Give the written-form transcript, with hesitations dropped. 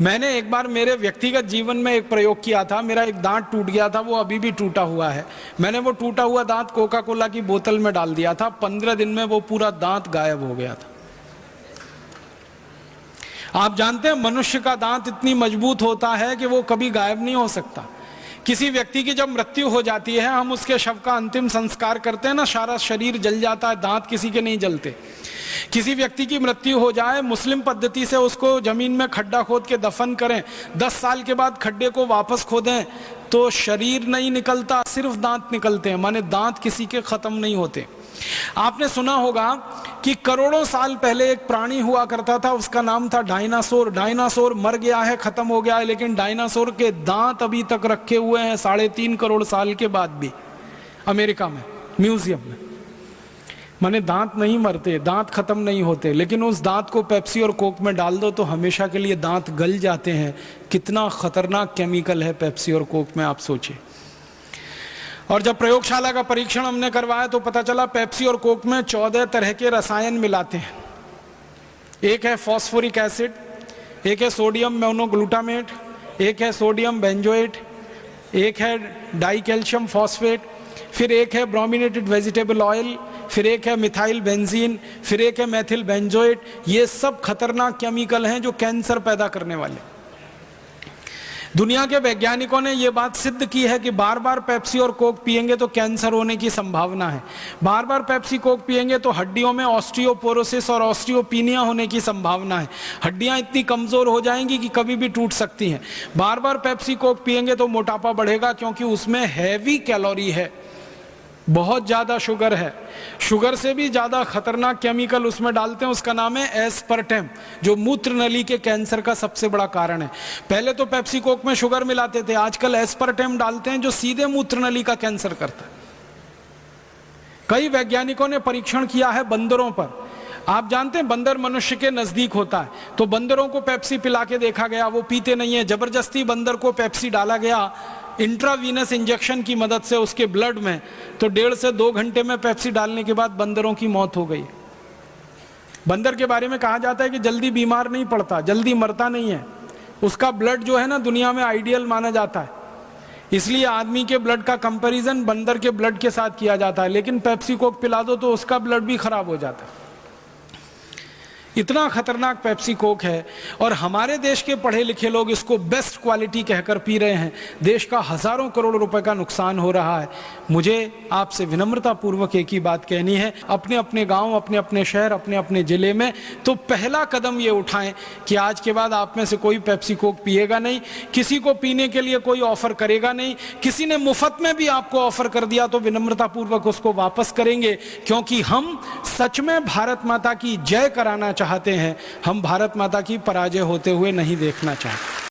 मैंने एक बार मेरे व्यक्तिगत जीवन में एक प्रयोग किया था। मेरा एक दांत टूट गया था, वो अभी भी टूटा हुआ है। मैंने वो टूटा हुआ दांत कोका कोला की बोतल में डाल दिया था। 15 दिन में वो पूरा दांत गायब हो गया था। आप जानते हैं मनुष्य का दांत इतनी मजबूत होता है कि वो कभी गायब नहीं हो सकता। किसी व्यक्ति की जब मृत्यु हो जाती है, हम उसके शव का अंतिम संस्कार करते हैं ना, सारा शरीर जल जाता है, दांत किसी के नहीं जलते। किसी व्यक्ति की मृत्यु हो जाए, मुस्लिम पद्धति से उसको जमीन में खड्डा खोद के दफन करें, 10 साल के बाद खड्डे को वापस खोदें तो शरीर नहीं निकलता, सिर्फ दांत निकलते हैं। माने दांत किसी के खत्म नहीं होते। आपने सुना होगा कि करोड़ों साल पहले एक प्राणी हुआ करता था, उसका नाम था डायनासोर। डायनासोर मर गया है, खत्म हो गया है, लेकिन डायनासोर के दांत अभी तक रखे हुए हैं 3.5 करोड़ साल के बाद भी अमेरिका में, म्यूजियम में। माने दांत नहीं मरते, दांत खत्म नहीं होते, लेकिन उस दांत को पेप्सी और कोक में डाल दो तो हमेशा के लिए दांत गल जाते हैं। कितना खतरनाक केमिकल है पेप्सी और कोक में, आप सोचिए। और जब प्रयोगशाला का परीक्षण हमने करवाया तो पता चला पेप्सी और कोक में 14 तरह के रसायन मिलाते हैं। एक है फॉस्फोरिक एसिड, एक है सोडियम मोनोग्लूटामेट, एक है सोडियम बेंजोएट, एक है डाई कैल्शियम फॉस्फेट, फिर एक है ब्रोमिनेटेड वेजिटेबल ऑयल, फिर एक है मिथाइल बेंजीन, फिर एक है मेथिल बेंजोएट। ये सब खतरनाक केमिकल हैं जो कैंसर पैदा करने वाले। दुनिया के वैज्ञानिकों ने यह बात सिद्ध की है कि बार बार पेप्सी और कोक पिएंगे तो कैंसर होने की संभावना है। बार बार पेप्सी कोक पिएंगे तो हड्डियों में ऑस्टियोपोरोसिस और ऑस्टियोपीनिया होने की संभावना है। हड्डियां इतनी कमजोर हो जाएंगी कि कभी भी टूट सकती हैं। बार बार पेप्सी कोक पिएंगे तो मोटापा बढ़ेगा, क्योंकि उसमें हैवी कैलोरी है, बहुत ज्यादा शुगर है। शुगर से भी ज्यादा खतरनाक केमिकल उसमें डालते हैं, उसका नाम है एस्पर्टेम, जो मूत्र नली के कैंसर का सबसे बड़ा कारण है। पहले तो पेप्सी कोक में शुगर मिलाते थे, आजकल एस्पर्टेम डालते हैं जो सीधे मूत्र नली का कैंसर करता है। कई वैज्ञानिकों ने परीक्षण किया है बंदरों पर। आप जानते हैं बंदर मनुष्य के नजदीक होता है, तो बंदरों को पेप्सी पिला के देखा गया, वो पीते नहीं है। जबरदस्ती बंदर को पेप्सी डाला गया इंट्रावीनस इंजेक्शन की मदद से उसके ब्लड में, तो 1.5 से 2 घंटे में पेप्सी डालने के बाद बंदरों की मौत हो गई। बंदर के बारे में कहा जाता है कि जल्दी बीमार नहीं पड़ता, जल्दी मरता नहीं है। उसका ब्लड जो है ना, दुनिया में आइडियल माना जाता है, इसलिए आदमी के ब्लड का कंपैरिजन बंदर के ब्लड के साथ किया जाता है। लेकिन पेप्सी कोक पिला दो तो उसका ब्लड भी खराब हो जाता है। इतना खतरनाक पेप्सी कोक है, और हमारे देश के पढ़े लिखे लोग इसको बेस्ट क्वालिटी कहकर पी रहे हैं। देश का हजारों करोड़ रुपए का नुकसान हो रहा है। मुझे आपसे विनम्रता पूर्वक एक ही बात कहनी है, अपने अपने गांव, अपने अपने शहर, अपने अपने जिले में तो पहला कदम ये उठाएं कि आज के बाद आप में से कोई पेप्सी कोक पिएगा नहीं, किसी को पीने के लिए कोई ऑफर करेगा नहीं। किसी ने मुफ्त में भी आपको ऑफर कर दिया तो विनम्रता पूर्वक उसको वापस करेंगे, क्योंकि हम सच में भारत माता की जय कराना चाहते हैं। हम भारत माता की पराजय होते हुए नहीं देखना चाहते।